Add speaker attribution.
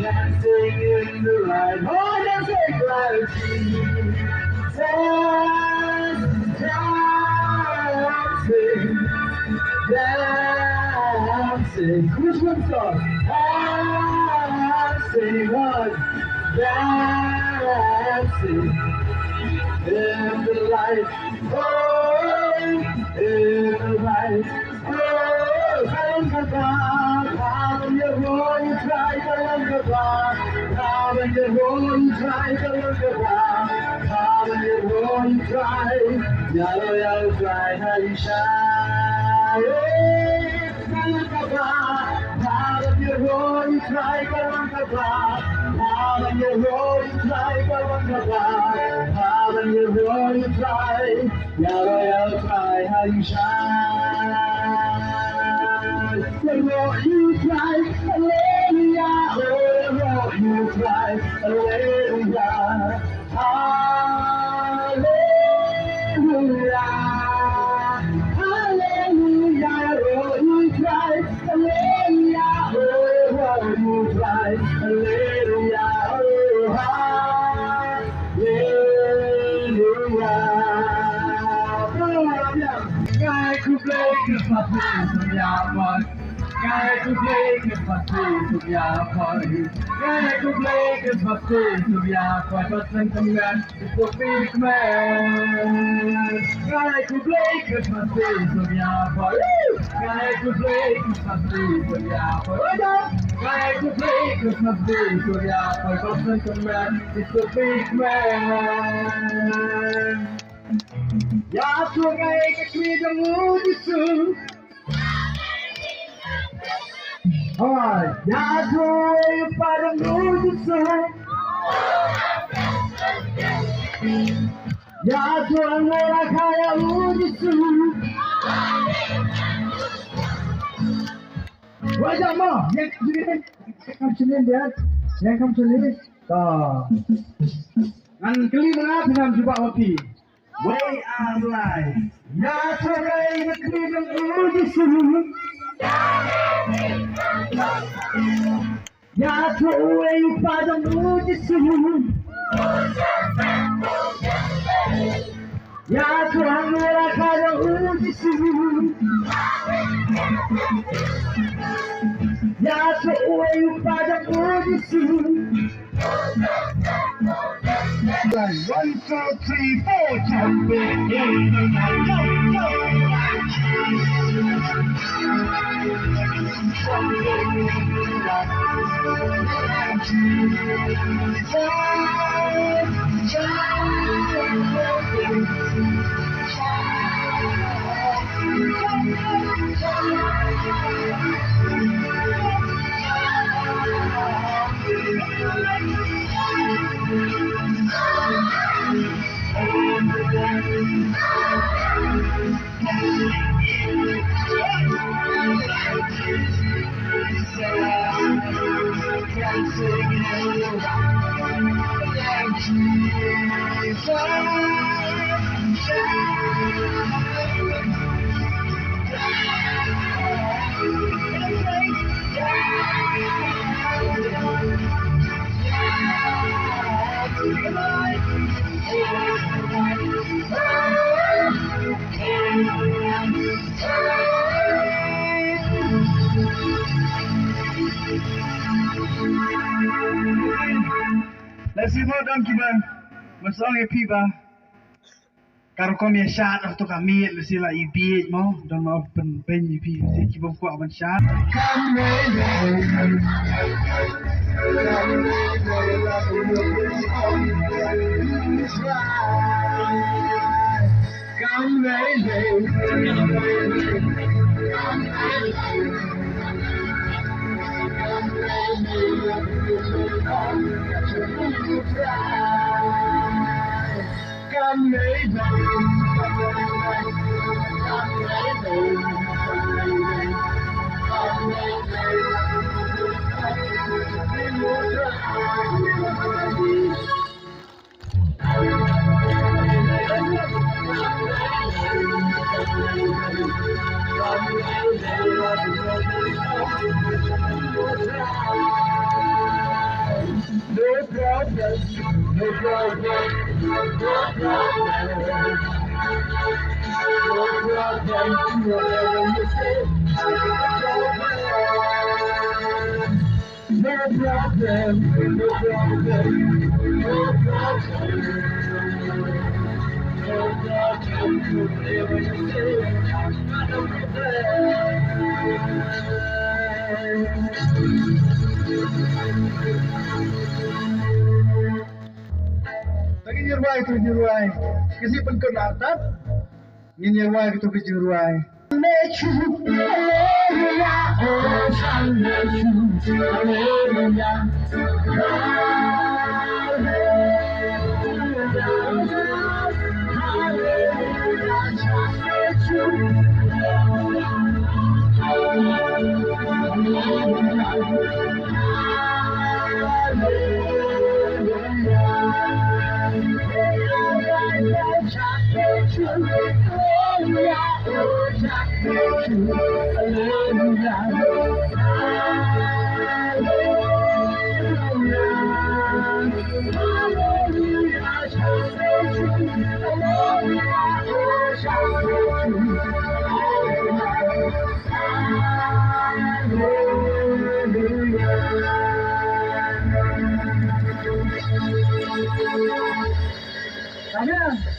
Speaker 1: dancing in the light. Oh, dancing clarity. Dancing, dancing. Which one song? Dancing on, dancing in the light. Oh, in the light. Oh, Kalangaba, how you roll, you try Kalangaba. How you roll, you try Kalangaba. How you roll, you try. Yellow, yellow, try, Harisha. Kalangaba, how you roll, you try Kalangaba. How you roll, you try Kalangaba. How you roll, you try. Yellow, yellow, try, Harisha. The more you try, hallelujah. Oh, the more you try, hallelujah. Hallelujah. Hallelujah. Oh, you try, hallelujah. Oh, the more you try, hallelujah. Oh, hallelujah. Guy who plays is my face of Yahweh. Guy who plays is my face of Yahweh. Guy who plays is my face of Yahweh. But then come back to the big man. Guy who plays is my face of Yahweh. Guy who plays is my face of Yahweh. Guy who plays is my face of Yahweh. But then come back to the big man. Yahweh make me the mood soon. Alright, Yahweh by the mood soon. Yahweh mora kaya mood soon. Wajah mah, yang kamu sini dia, yang kamu sini. Dah. Ngan kelima dengan jumpa kopi. Way of life. Yahweh make me the mood soon. Yahweh by the mood soon. Yahweh mora kaya mood soon. Yahweh by the mood soon. 1, 2, 3, 4, jump in the night. Let's see what dong kita masang piba. Kalau kami syat atau kami let's lah ibi mau dan mau pen ibi si kita buat apa syat. no problem, no problem, whatever you say, no problem, no problem, no problem, no problem, whatever you say, no
Speaker 2: Lagi nyeruai tu nyeruai. Kasi pagkanatap, nyeruai kita berjeruai.
Speaker 1: Hallelujah.